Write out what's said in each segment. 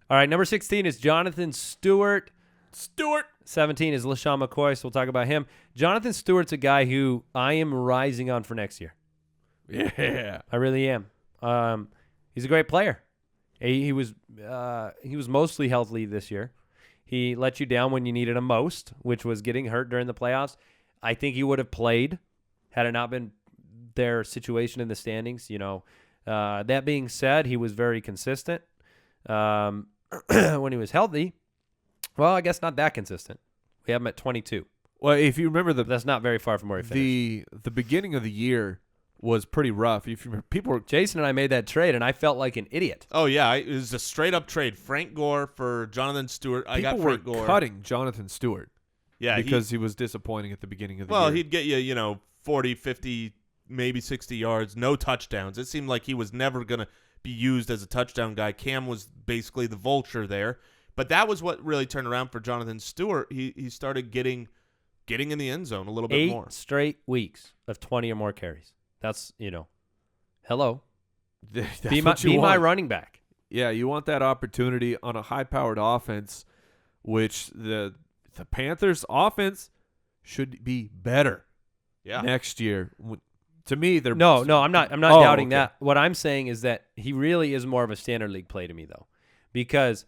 All right, number 16 is Jonathan Stewart. 17 is LeSean McCoy, so we'll talk about him. Jonathan Stewart's a guy who I am rising on for next year. Yeah. I really am. He's a great player. He was mostly healthy this year. He let you down when you needed him most, which was getting hurt during the playoffs. I think he would have played had it not been their situation in the standings. That being said, he was very consistent when he was healthy. Well, I guess not that consistent. We have him at 22. Well, if you remember that's not very far from where he finished. The beginning of the year was pretty rough. Jason and I made that trade, and I felt like an idiot. Oh yeah, it was a straight up trade. Frank Gore for Jonathan Stewart. I got Frank Gore. Cutting Jonathan Stewart. Yeah, because he was disappointing at the beginning of the year. Well, he'd get you, 40, 50, maybe 60 yards, no touchdowns. It seemed like he was never going to be used as a touchdown guy. Cam was basically the vulture there. But that was what really turned around for Jonathan Stewart. He started getting in the end zone a little bit more. 8 straight weeks of 20 or more carries. That's, hello. Be my running back. Yeah, you want that opportunity on a high-powered offense, which the Panthers' offense should be better next year. To me, they're no. I'm not doubting that. What I'm saying is that he really is more of a standard league play to me, though, because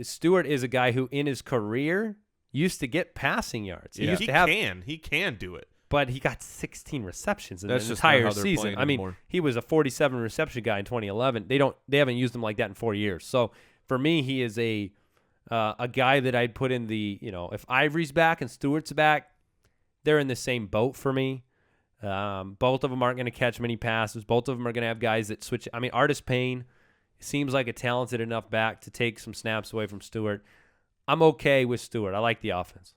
Stewart is a guy who, in his career, used to get passing yards. He can do it. But he got 16 receptions in That's the just not entire how they're season. playing I mean, anymore. he was a 47 reception guy in 2011. They haven't used him like that in 4 years. So for me, he is a guy that I'd put in the, if Ivory's back and Stewart's back, they're in the same boat for me. Both of them aren't going to catch many passes. Both of them are going to have guys that switch. I mean, Artis Payne seems like a talented enough back to take some snaps away from Stewart. I'm okay with Stewart. I like the offense.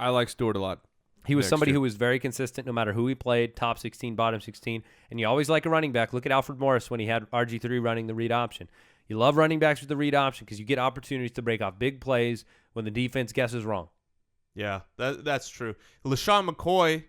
I like Stewart a lot. He was somebody who was very consistent no matter who he played, top 16, bottom 16. And you always like a running back. Look at Alfred Morris when he had RG3 running the read option. You love running backs with the read option because you get opportunities to break off big plays when the defense guesses wrong. Yeah, that's true. LeSean McCoy,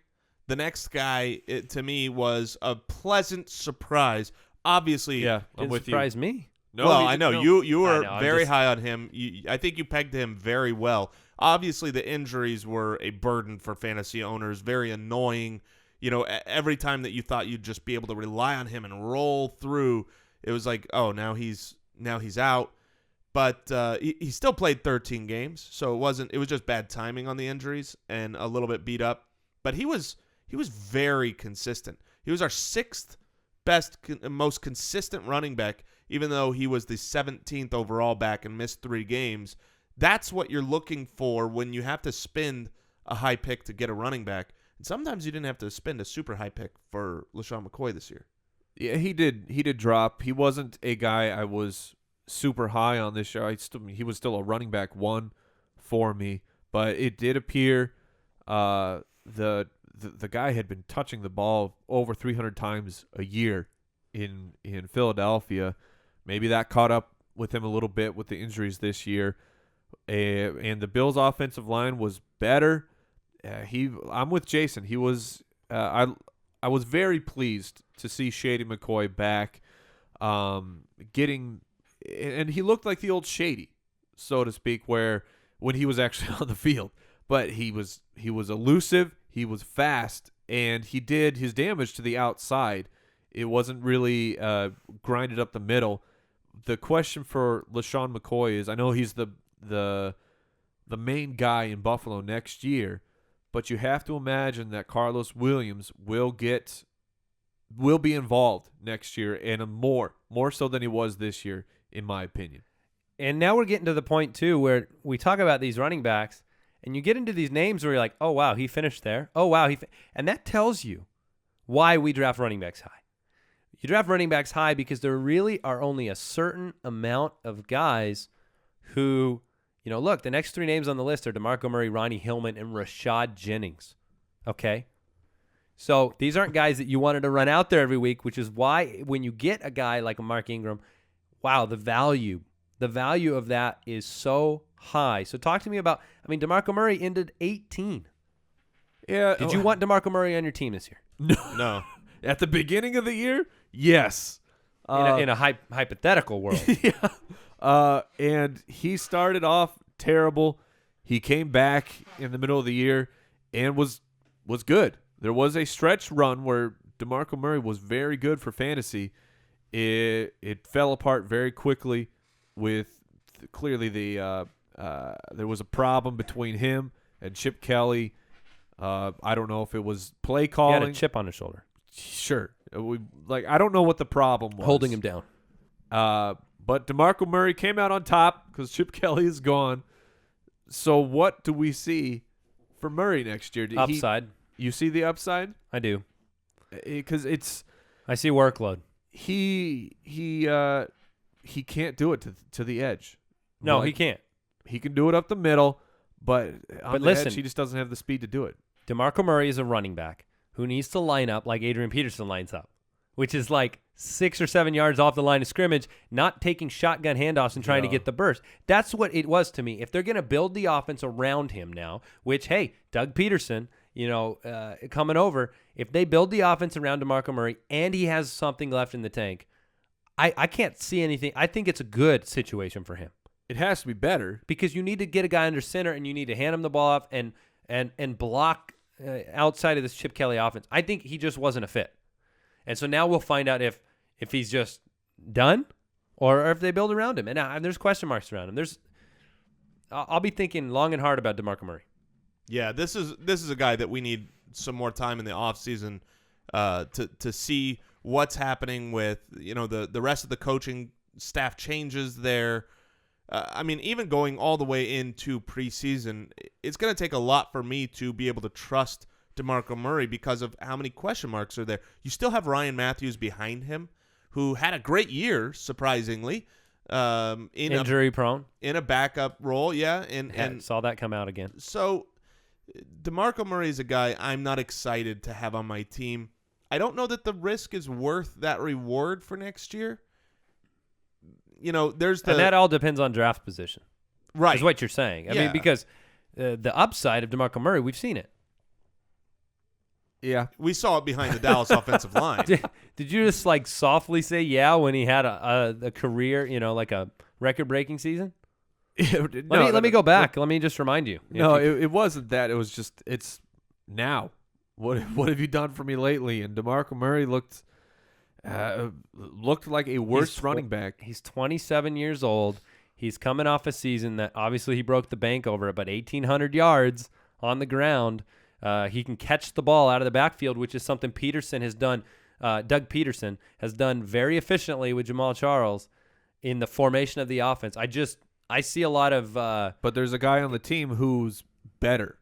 the next guy, to me, was a pleasant surprise. Obviously, yeah, didn't surprise me. No, well, I know. You were very high on him. I think you pegged him very well. Obviously, the injuries were a burden for fantasy owners, very annoying. Every time that you thought you'd just be able to rely on him and roll through, it was like, oh, now he's out. But he still played 13 games, so it was just bad timing on the injuries and a little bit beat up. But he was very consistent. He was our 6th best, most consistent running back, even though he was the 17th overall back and missed 3 games. That's what you're looking for when you have to spend a high pick to get a running back. And sometimes you didn't have to spend a super high pick for LeSean McCoy this year. Yeah, he did drop. He wasn't a guy I was super high on this year. He was still a running back 1 for me, but it did appear the guy had been touching the ball over 300 times a year in Philadelphia. Maybe that caught up with him a little bit with the injuries this year. And the Bills' offensive line was better. I'm with Jason. He was. I was very pleased to see Shady McCoy back, getting, and he looked like the old Shady, so to speak, where when he was actually on the field. But he was elusive. He was fast, and he did his damage to the outside. It wasn't really grinded up the middle. The question for LeSean McCoy is, I know he's the main guy in Buffalo next year, but you have to imagine that Carlos Williams will be involved next year, and more so than he was this year, in my opinion. And now we're getting to the point too where we talk about these running backs, and you get into these names where you're like, oh wow, he finished there. Oh wow, and that tells you why we draft running backs high. You draft running backs high because there really are only a certain amount of guys who, look, the next 3 names on the list are DeMarco Murray, Ronnie Hillman, and Rashad Jennings. Okay? So these aren't guys that you wanted to run out there every week, which is why when you get a guy like a Mark Ingram, wow, the value of that is so high. So talk to me about, DeMarco Murray ended 18. Yeah. Did you want DeMarco Murray on your team this year? No. At the beginning of the year, yes. In a hypothetical world. Yeah. And he started off terrible. He came back in the middle of the year and was good. There was a stretch run where DeMarco Murray was very good for fantasy. It fell apart very quickly with clearly there was a problem between him and Chip Kelly. I don't know if it was play calling. He had a chip on his shoulder. Sure. I don't know what the problem was. Holding him down. But DeMarco Murray came out on top because Chip Kelly is gone. So what do we see for Murray next year? Upside. You see the upside? I do. Because I see workload. He can't do it to the edge. No, he can't. He can do it up the middle, but on the listen, edge, he just doesn't have the speed to do it. DeMarco Murray is a running back who needs to line up like Adrian Peterson lines up, which is like 6 or 7 yards off the line of scrimmage, not taking shotgun handoffs and trying to get the burst. That's what it was to me. If they're going to build the offense around him now, which, hey, Doug Peterson, coming over, if they build the offense around DeMarco Murray and he has something left in the tank, I can't see anything. I think it's a good situation for him. It has to be better. Because you need to get a guy under center and you need to hand him the ball off and block outside of this Chip Kelly offense. I think he just wasn't a fit. And so now we'll find out if he's just done or if they build around him. And there's question marks around him. I'll be thinking long and hard about DeMarco Murray. Yeah, this is a guy that we need some more time in the offseason to see what's happening with the rest of the coaching staff changes there. Even going all the way into preseason, it's going to take a lot for me to be able to trust DeMarco Murray because of how many question marks are there. You still have Ryan Matthews behind him, who had a great year, surprisingly. Injury prone. In a backup role, yeah. And saw that come out again. So DeMarco Murray is a guy I'm not excited to have on my team. I don't know that the risk is worth that reward for next year. And that all depends on draft position. Right. Is what you're saying. I mean, because the upside of DeMarco Murray, we've seen it. Yeah. We saw it behind the Dallas offensive line. Did you just softly say yeah when he had a career, like a record-breaking season? Let me go back. Let me just remind you. It wasn't that. It was just it's now. What have you done for me lately? And DeMarco Murray looked like a worse running back. He's 27 years old. He's coming off a season that obviously he broke the bank over, but 1,800 yards on the ground. He can catch the ball out of the backfield, which is something Peterson has done. Doug Peterson has done very efficiently with Jamal Charles in the formation of the offense. I see a lot of but there's a guy on the team who's better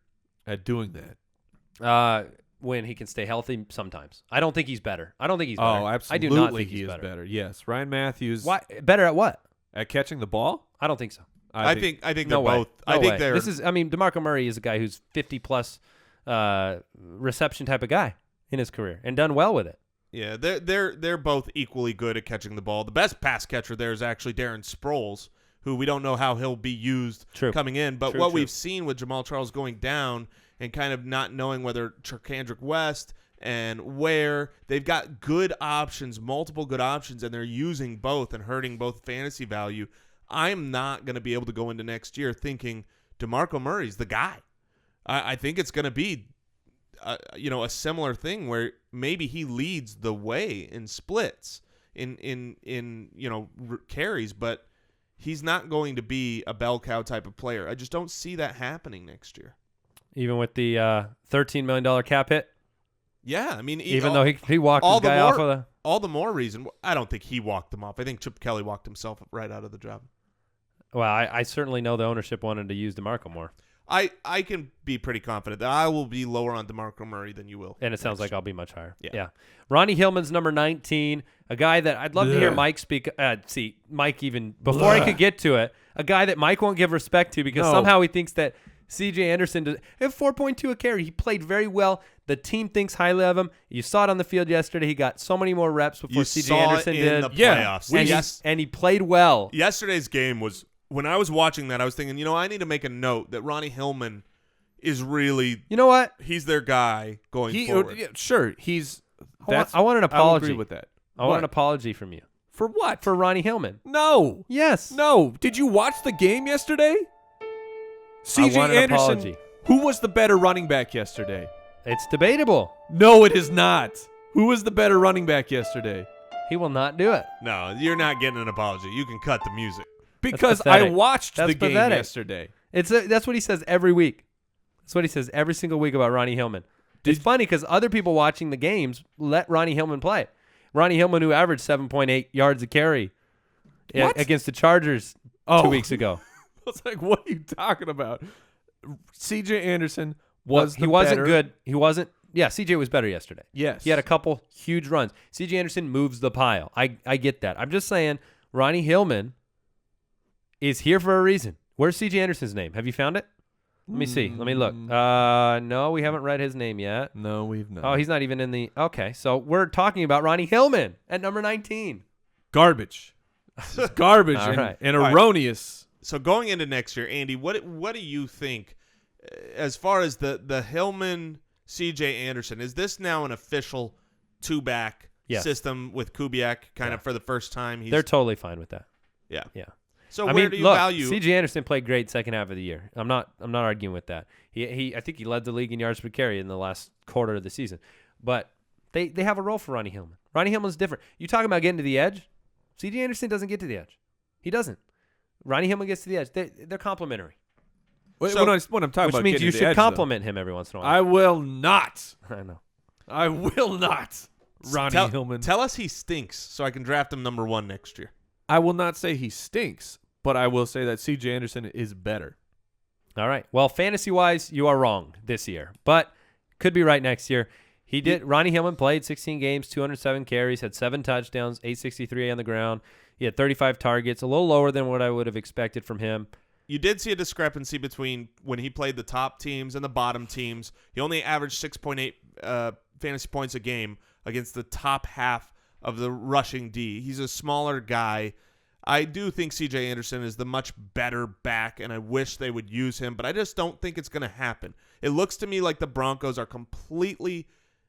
at doing that. When he can stay healthy sometimes. I don't think he's better. Oh, absolutely. I do not think he he's is better. Yes. Ryan Matthews. Why better at what? At catching the ball? I don't think so. I think they're no way. both. No I think way. they're DeMarco Murray is a guy who's 50 plus reception type of guy in his career and done well with it. Yeah, they're both equally good at catching the ball. The best pass catcher there is actually Darren Sproles, who we don't know how he'll be used coming in. But what we've seen with Jamal Charles going down and kind of not knowing whether Charkandrick West and where they've got good options, multiple good options, and they're using both and hurting both fantasy value. I'm not going to be able to go into next year thinking DeMarco Murray's the guy. I think it's going to be a similar thing where maybe he leads the way in splits in carries, but he's not going to be a bell cow type of player. I just don't see that happening next year. Even with the $13 million cap hit? Yeah, even though he walked this guy off of the... All the more reason. I don't think he walked them off. I think Chip Kelly walked himself right out of the job. Well, I certainly know the ownership wanted to use DeMarco more. I can be pretty confident that I will be lower on DeMarco Murray than you will. And it sounds like I'll be much higher. Yeah. Ronnie Hillman's number 19, a guy that I'd love to hear Mike speak. Mike even, before I could get to it, a guy that Mike won't give respect to because somehow he thinks that C.J. Anderson did 4.2 a carry. He played very well. The team thinks highly of him. You saw it on the field yesterday. He got so many more reps before C.J. Anderson did. The playoffs. And he played well. Yesterday's game was, when I was watching that, I was thinking, I need to make a note that Ronnie Hillman is really, he's their guy going forward. Sure, I want an apology. I'll agree with that. I want an apology from you. For what? For Ronnie Hillman. No. Yes. No. Did you watch the game yesterday? C.J. want an Anderson. apology. Who was the better running back yesterday? It's debatable. No, it is not. Who was the better running back yesterday? He will not do it. No, you're not getting an apology. You can cut the music. Because I pathetic. watched That's the game pathetic. yesterday. That's what he says every week. That's what he says every single week about Ronnie Hillman. It's funny because other people watching the games let Ronnie Hillman play. Ronnie Hillman, who averaged 7.8 yards a carry against the Chargers 2 weeks ago. I was like, what are you talking about? C.J. Anderson was he wasn't better. good. He wasn't. Yeah, C.J. was better yesterday. Yes. He had a couple huge runs. C.J. Anderson moves the pile. I get that. I'm just saying Ronnie Hillman is here for a reason. Where's C.J. Anderson's name? Have you found it? Let me see. Let me look. No, we haven't read his name yet. No, we've not. Oh, he's not even in the. Okay, so we're talking about Ronnie Hillman at number 19. Garbage. This is garbage All right. and All right. erroneous. So going into next year, Andy, what do you think as far as the Hillman C.J. Anderson? Is this now an official two-back system with Kubiak kind of for the first time? They're totally fine with that. Yeah. Yeah. So where do you value C.J. Anderson played great second half of the year. I'm not arguing with that. I think he led the league in yards per carry in the last quarter of the season. But they have a role for Ronnie Hillman. Ronnie Hillman's different. You talking about getting to the edge? C.J. Anderson doesn't get to the edge. He doesn't. Ronnie Hillman gets to the edge. They're complementary. When I'm talking Which about means getting you to the should edge, compliment him every once in a while. I will not. I know. I will not. Ronnie Hillman. Tell us he stinks so I can draft him number 1 next year. I will not say he stinks, but I will say that C.J. Anderson is better. All right. Well, fantasy-wise, you are wrong this year, but could be right next year. Ronnie Hillman played 16 games, 207 carries, had 7 touchdowns, 863 on the ground. He had 35 targets, a little lower than what I would have expected from him. You did see a discrepancy between when he played the top teams and the bottom teams. He only averaged 6.8 fantasy points a game against the top half of the rushing D. He's a smaller guy. I do think C.J. Anderson is the much better back, and I wish they would use him, but I just don't think it's going to happen. It looks to me like the Broncos are completely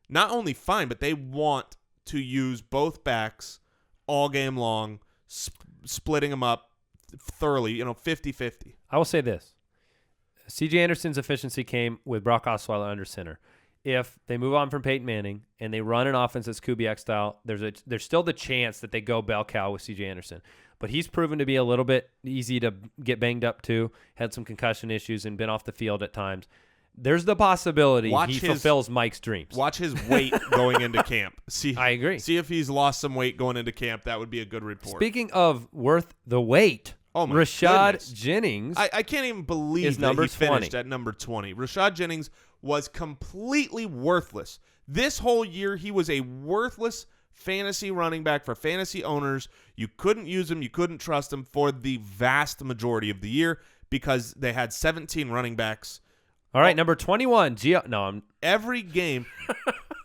not only fine, but they want to use both backs all game long, splitting them up thoroughly, 50-50. I will say this. C.J. Anderson's efficiency came with Brock Osweiler under center. If they move on from Peyton Manning and they run an offense that's Kubiak style, there's still the chance that they go bell cow with C.J. Anderson. But he's proven to be a little bit easy to get banged up too, had some concussion issues and been off the field at times. There's the possibility he fulfills Mike's dreams. Watch his weight going into camp. I agree. See if he's lost some weight going into camp. That would be a good report. Speaking of worth the wait, Rashad Jennings I can't even believe that he finished at number 20. Rashad Jennings was completely worthless. This whole year, he was a worthless fantasy running back for fantasy owners. You couldn't use him. You couldn't trust him for the vast majority of the year because they had 17 running backs. All right, number 21. Every game.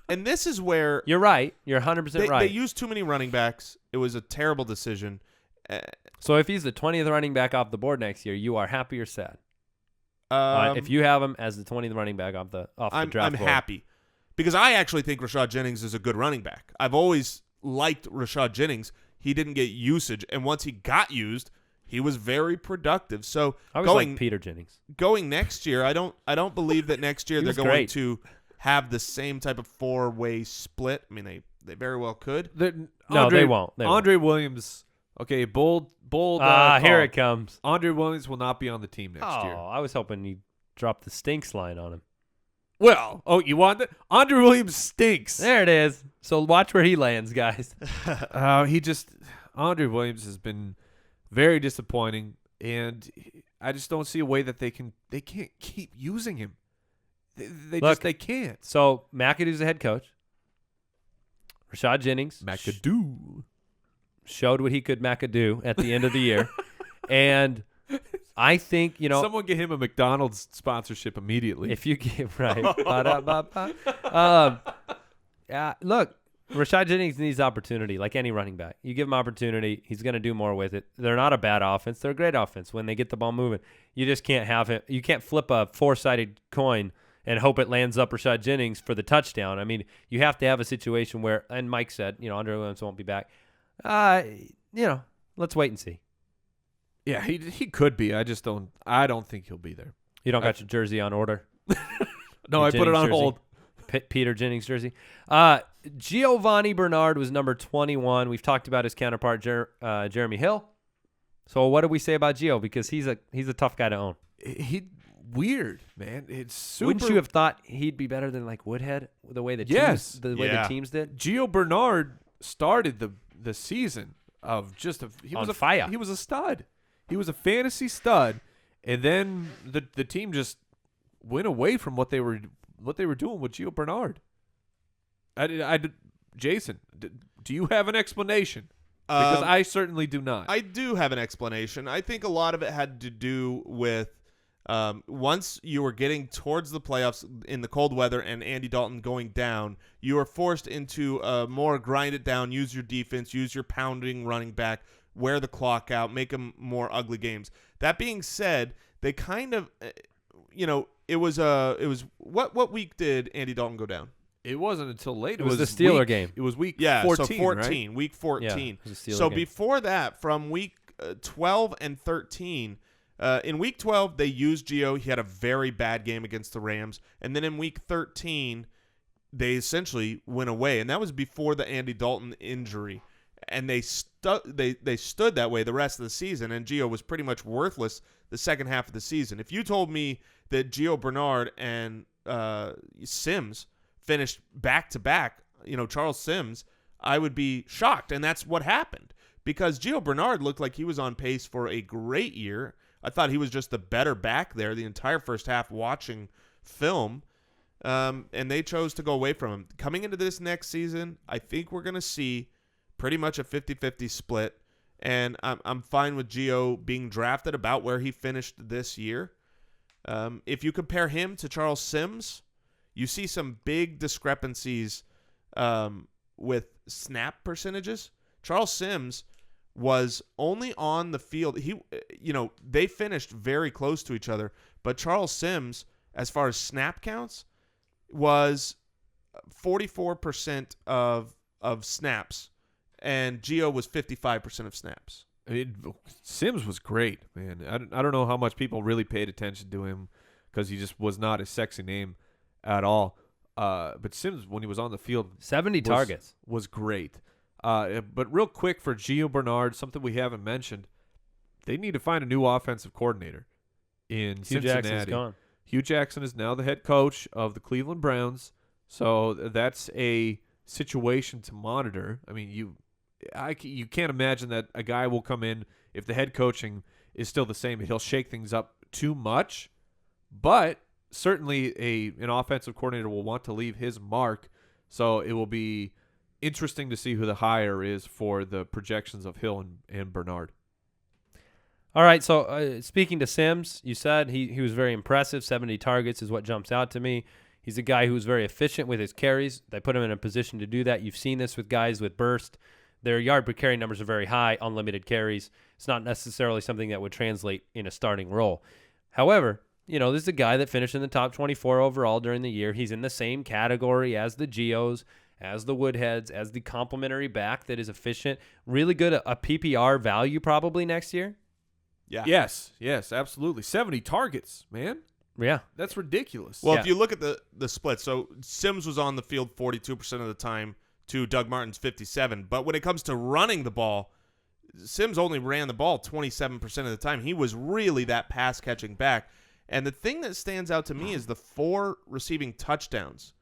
And this is where... You're right. You're 100% right. They used too many running backs. It was a terrible decision. So if he's the 20th running back off the board next year, you are happy or sad? If you have him as the 20th running back off the draft board. I'm happy. Because I actually think Rashad Jennings is a good running back. I've always liked Rashad Jennings. He didn't get usage. And once he got used... He was very productive. So I always like Peter Jennings. Going next year, I don't believe that next year they're going to have the same type of 4-way split. I mean, they very well could. They won't. Andre Williams. Okay, bold. Here it comes. Andre Williams will not be on the team next year. I was hoping you dropped the stinks line on him. Well, you want that? Andre Williams stinks. There it is. So watch where he lands, guys. Andre Williams has been very disappointing, and I just don't see a way that they can't keep using him. They can't. So McAdoo's the head coach. Rashad Jennings McAdoo showed what he could McAdoo at the end of the year, and I think someone get him a McDonald's sponsorship immediately. If you get right, look. Rashad Jennings needs opportunity, like any running back. You give him opportunity, he's going to do more with it. They're not a bad offense. They're a great offense when they get the ball moving. You just can't have it. You can't flip a 4-sided coin and hope it lands up Rashad Jennings for the touchdown. I mean, you have to have a situation where, and Mike said, Andre Williams won't be back. Let's wait and see. Yeah, he could be. I don't think he'll be there. You don't got your jersey on order? No, I put it on hold. Peter Jennings jersey. Giovanni Bernard was number 21. We've talked about his counterpart, Jeremy Hill. So what do we say about Gio? Because he's a tough guy to own. Weird, man. It's super. Wouldn't you have thought he'd be better than like Woodhead the way the teams did? Gio Bernard started the season of he was fire. He was a stud. He was a fantasy stud, and then the team just went away from what they were doing with Gio Bernard. Jason, do you have an explanation? Because I certainly do not. I do have an explanation. I think a lot of it had to do with once you were getting towards the playoffs in the cold weather and Andy Dalton going down, you were forced into a more grind it down, use your defense, use your pounding running back, wear the clock out, make them more ugly games. That being said, they kind of, it was what week did Andy Dalton go down? It wasn't until late. It was the Steeler game. It was week 14, so 14, right? week 14. Yeah, so game. Before that, from week 12 and 13, in week 12, they used Gio. He had a very bad game against the Rams. And then in week 13, they essentially went away. And that was before the Andy Dalton injury. And they stood that way the rest of the season. And Gio was pretty much worthless the second half of the season. If you told me that Gio Bernard and Sims finished back-to-back, Charles Sims, I would be shocked. And that's what happened. Because Gio Bernard looked like he was on pace for a great year. I thought he was just the better back there the entire first half watching film, and they chose to go away from him. Coming into this next season, I think we're going to see pretty much a 50-50 split, and I'm fine with Gio being drafted about where he finished this year. If you compare him to Charles Sims, you see some big discrepancies with snap percentages. Charles Sims was only on the field. They finished very close to each other, but Charles Sims, as far as snap counts, was 44% of snaps, and Gio was 55% of snaps. Sims was great, man. I don't know how much people really paid attention to him because he just was not a sexy name at all. But Sims, when he was on the field, 70 targets was great. But real quick for Gio Bernard, something we haven't mentioned, they need to find a new offensive coordinator in Hugh Cincinnati. Jackson's gone. Hugh Jackson is now the head coach of the Cleveland Browns, so that's a situation to monitor. I mean, you can't imagine that a guy will come in if the head coaching is still the same and he'll shake things up too much, but certainly an offensive coordinator will want to leave his mark, so it will be interesting to see who the hire is for the projections of Hill and Bernard. All right, so speaking to Sims, you said he was very impressive. 70 targets is what jumps out to me. He's a guy who's very efficient with his carries. They put him in a position to do that. You've seen this with guys with burst. Their yard per carry numbers are very high, unlimited carries. It's not necessarily something that would translate in a starting role. However, this is a guy that finished in the top 24 overall during the year. He's in the same category as the Gios, as the Woodheads, as the complementary back that is efficient, really good, a PPR value probably next year. Yeah. Yes, absolutely. 70 targets, man. Yeah. That's ridiculous. Well, if you look at the split, so Sims was on the field 42% of the time to Doug Martin's 57%. But when it comes to running the ball, Sims only ran the ball 27% of the time. He was really that pass-catching back. And the thing that stands out to me is the 4 receiving touchdowns.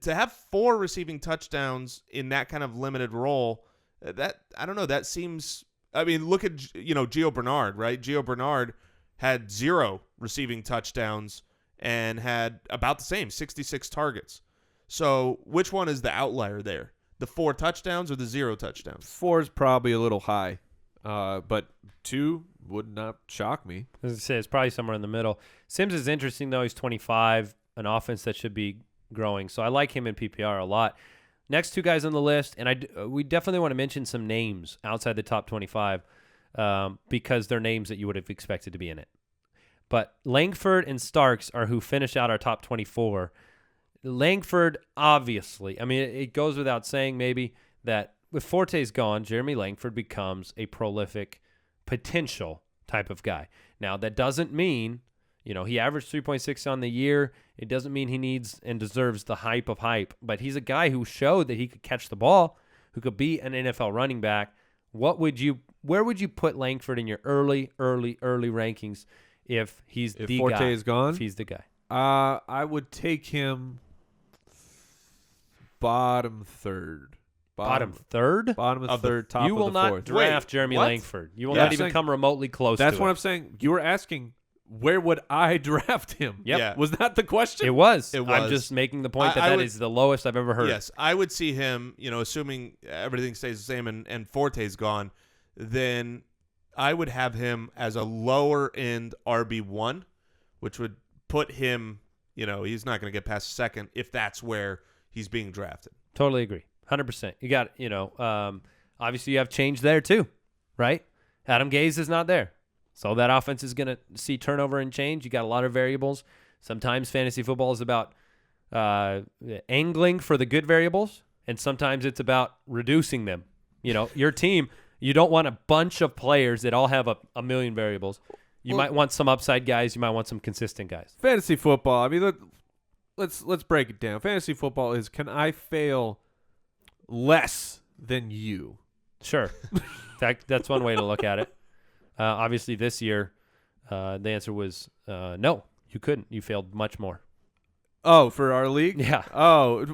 To have 4 receiving touchdowns in that kind of limited role, I don't know, that seems, look at, Gio Bernard, right? Gio Bernard had 0 receiving touchdowns and had about the same, 66 targets. So which one is the outlier there? The 4 touchdowns or the 0 touchdowns? 4 is probably a little high, but 2 would not shock me. As I say, it's probably somewhere in the middle. Sims is interesting, though. He's 25, an offense that should be growing. So I like him in PPR a lot. Next 2 guys on the list, and we definitely want to mention some names outside the top 25 because they're names that you would have expected to be in it. But Langford and Starks are who finish out our top 24. Langford, obviously, it goes without saying maybe that with Forte's gone, Jeremy Langford becomes a prolific potential type of guy. Now, that doesn't mean, he averaged 3.6 on the year. It doesn't mean he needs and deserves the hype of hype, but he's a guy who showed that he could catch the ball, who could be an NFL running back. Where would you put Langford in your early rankings if he's the Forte guy? Is gone? If he's the guy. I would take him bottom third. Bottom third? Bottom of the third, top of the fourth. You will not draft Jeremy what? Langford. You will not even come remotely close to it. That's what I'm saying. You were asking, where would I draft him? Yep. Yeah. Was that the question? It was. It was. I'm just making the point I that would- is the lowest I've ever heard. Yes, I would see him, assuming everything stays the same and Forte's gone, then I would have him as a lower-end RB1, which would put him, he's not going to get past second if that's where he's being drafted. Totally agree. 100%. You got, obviously you have change there too, right? Adam Gase is not there. So that offense is going to see turnover and change. You got a lot of variables. Sometimes fantasy football is about angling for the good variables, and sometimes it's about reducing them. Your team, you don't want a bunch of players that all have a million variables. You might want some upside guys. You might want some consistent guys. Fantasy football. I mean, let's break it down. Fantasy football is, can I fail less than you? Sure. In fact, that's one way to look at it. Obviously, this year, the answer was no. You couldn't. You failed much more. Oh, for our league? Yeah. Oh,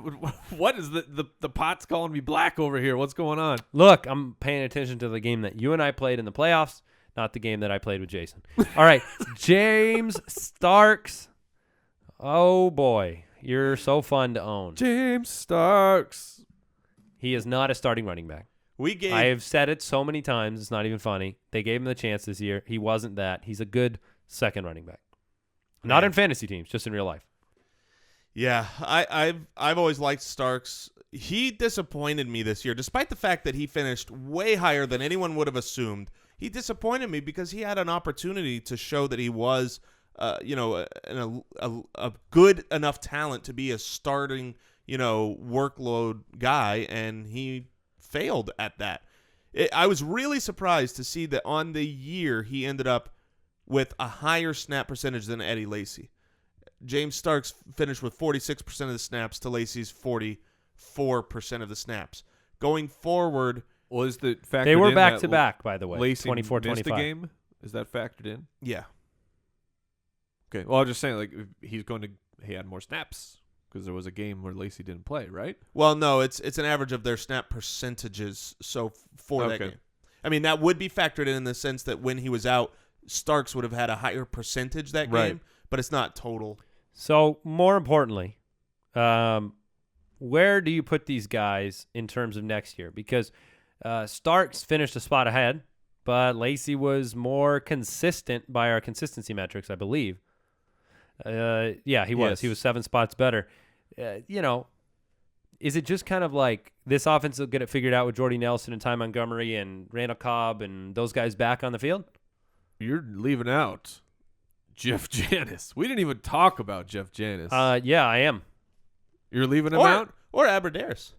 what is the pot's calling me black over here? What's going on? Look, I'm paying attention to the game that you and I played in the playoffs, not the game that I played with Jason. All right, James Starks. Oh, boy. You're so fun to own. James Starks. He is not a starting running back. I have said it so many times, it's not even funny. They gave him the chance this year. He wasn't that. He's a good second running back. Not in fantasy teams, just in real life. Yeah, I've always liked Starks. He disappointed me this year, despite the fact that he finished way higher than anyone would have assumed. He disappointed me because he had an opportunity to show that he was, a good enough talent to be a starting, workload guy, and he failed at that. I was really surprised to see that on the year he ended up with a higher snap percentage than Eddie Lacy. James Starks finished with 46% of the snaps to Lacy's 44% of the snaps. Going forward, was the factored they were in back that to back, by the way. Lacy 24-25 missed a game? Is that factored in? yeah. Okay. Well, I was just saying, like, he had more snaps because there was a game where Lacy didn't play, right? Well, no, it's an average of their snap percentages. So for that game, I mean, that would be factored in the sense that when he was out, Starks would have had a higher percentage that Right. game, but it's not total. So, more importantly, where do you put these guys in terms of next year? Because Starks finished a spot ahead, but Lacy was more consistent by our consistency metrics, I believe. Yeah, he was. Yes. He was 7 spots better. Is it just kind of like this offense will get it figured out with Jordy Nelson and Ty Montgomery and Randall Cobb and those guys back on the field? You're leaving out Jeff Janis. We didn't even talk about Jeff Janis. Yeah, I am. You're leaving him out? Or Aberdaris.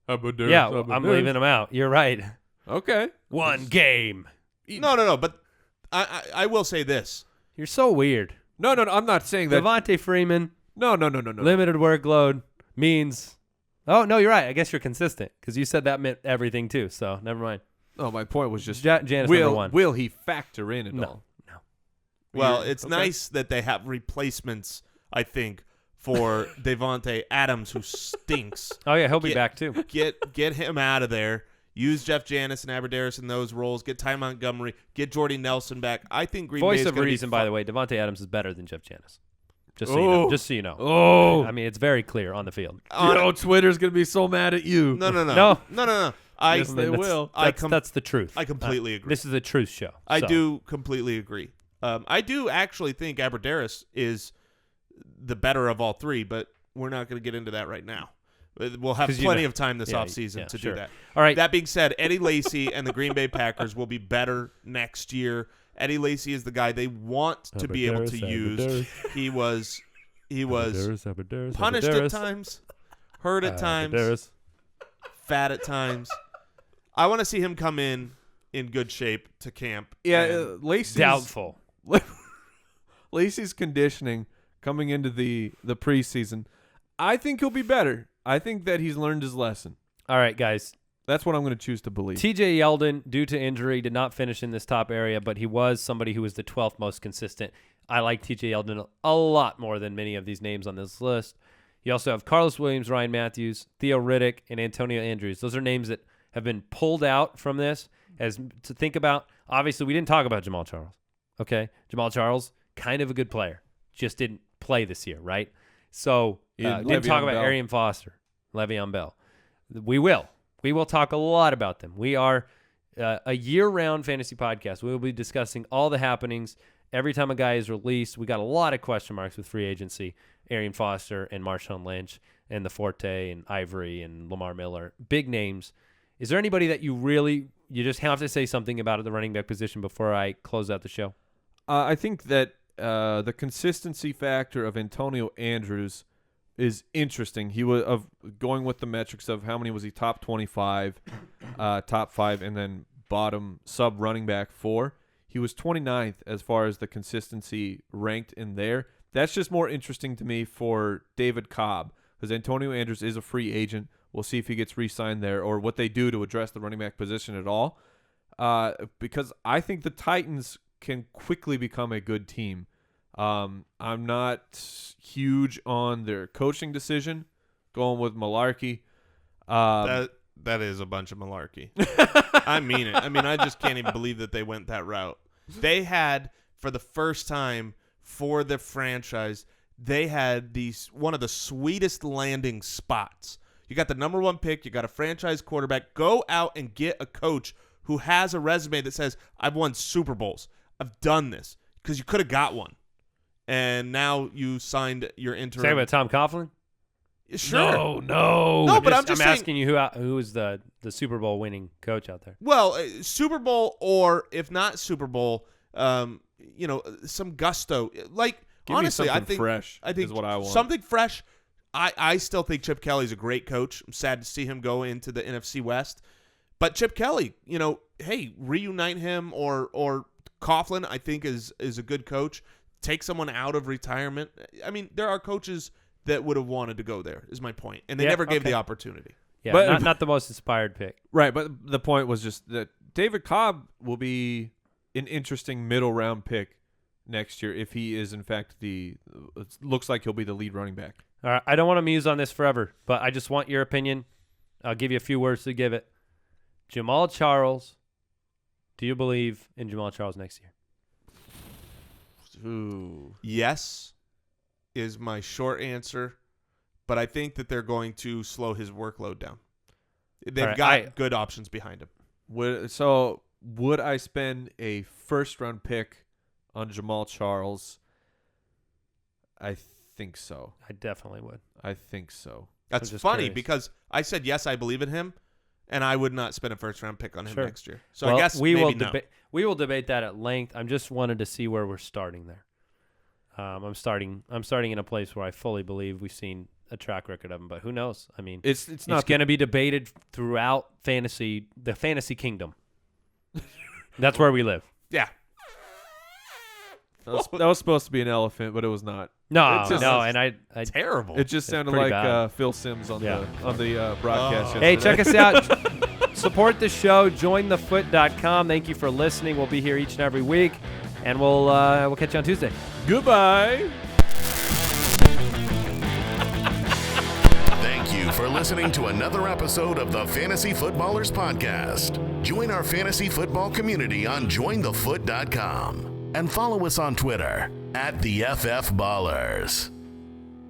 Yeah, I'm leaving him out. You're right. Okay. One game. No. But I will say this. You're so weird. No, I'm not saying that. Devontae Freeman, No. limited workload means. Oh, no, you're right. I guess you're consistent because you said that meant everything too. So never mind. No, my point was just Janice number one. will he factor in at all? No. Well, it's Okay. nice that they have replacements, I think, for Devontae Adams, who stinks. Oh, yeah, he'll be back too. Get him out of there. Use Jeff Janis and Aberdaris in those roles. Get Ty Montgomery. Get Jordy Nelson back. I think Green Bay Voice is of gonna reason, be by fun. the way, Devontae Adams is better than Jeff Janis. Just so you know. Oh. I mean, it's very clear on the field. Twitter's going to be so mad at you. No. No. Yes, they That's- will. That's the truth. I completely agree. This is a truth show. I so. do completely agree. I do actually think Aberdaris is the better of all three, but we're not going to get into that right now. We'll have 'Cause you plenty know- of time this yeah, offseason yeah, to sure. do that. All right. That being said, Eddie Lacy and the Green Bay Packers will be better next year. Eddie Lacy is the guy they want to be able to use. He was punished at times, hurt at times, fat at times. I want to see him come in good shape to camp. Yeah, Lacy's doubtful. Lacy's conditioning coming into the preseason, I think he'll be better. I think that he's learned his lesson. All right, guys. That's what I'm going to choose to believe. TJ Yeldon, due to injury, did not finish in this top area, but he was somebody who was the 12th most consistent. I like TJ Yeldon a lot more than many of these names on this list. You also have Carlos Williams, Ryan Matthews, Theo Riddick, and Antonio Andrews. Those are names that have been pulled out from this as to think about. Obviously, we didn't talk about Jamal Charles. Okay? Jamal Charles, kind of a good player. Just didn't play this year, right? So, didn't talk about Arian Foster, Le'Veon Bell. We will. We will talk a lot about them. We are a year-round fantasy podcast. We will be discussing all the happenings. Every time a guy is released, we got a lot of question marks with free agency. Arian Foster and Marshawn Lynch and the Forte and Ivory and Lamar Miller. Big names. Is there anybody that you just have to say something about at the running back position before I close out the show? I think that the consistency factor of Antonio Andrews is interesting. He was going with the metrics of how many was he top 25, top 5, and then bottom sub running back 4. He was 29th as far as the consistency ranked in there. That's just more interesting to me for David Cobb because Antonio Andrews is a free agent. We'll see if he gets re-signed there or what they do to address the running back position at all. Because I think the Titans can quickly become a good team. I'm not huge on their coaching decision, going with malarkey. That is a bunch of malarkey. I mean it. I mean, I just can't even believe that they went that route. They had, for the first time for the franchise, they had one of the sweetest landing spots. You got the number 1 pick. You got a franchise quarterback. Go out and get a coach who has a resume that says, I've won Super Bowls. I've done this. Because you could have got one. And now you signed your interim. Say about Tom Coughlin? Sure. No, but I'm saying, asking you who is the Super Bowl winning coach out there. Well, Super Bowl or if not Super Bowl, some gusto. Like Give honestly, me I think fresh. I think is what I want. Something fresh. I still think Chip Kelly's a great coach. I'm sad to see him go into the NFC West, but Chip Kelly, hey, reunite him or Coughlin. I think is a good coach. Take someone out of retirement. I mean, there are coaches that would have wanted to go there, is my point. And they never gave the opportunity. Yeah, but, not the most inspired pick. Right, but the point was just that David Cobb will be an interesting middle-round pick next year if he is, in fact, it looks like he'll be the lead running back. All right, I don't want to muse on this forever, but I just want your opinion. I'll give you a few words to give it. Jamal Charles, do you believe in Jamal Charles next year? Ooh. Yes is my short answer, but I think that they're going to slow his workload down. They've got good options behind him. Would I spend a first-round pick on Jamal Charles? I think so. I definitely would. I think so. That's funny because I said, yes, I believe in him, and I would not spend a first-round pick on him next year. So I guess we will debate that at length. I'm just wanted to see where we're starting there. I'm starting in a place where I fully believe we've seen a track record of him, but who knows? I mean, it's going to be debated throughout the fantasy kingdom. That's where we live. Yeah. That was supposed to be an elephant, but it was not. No, and I terrible. It just sounded like Phil Simms on the broadcast. Hey, check us out. Support the show. JoinTheFoot.com. Thank you for listening. We'll be here each and every week, and we'll catch you on Tuesday. Goodbye. Thank you for listening to another episode of the Fantasy Footballers Podcast. Join our fantasy football community on JoinTheFoot.com and follow us on Twitter @TheFFBallers.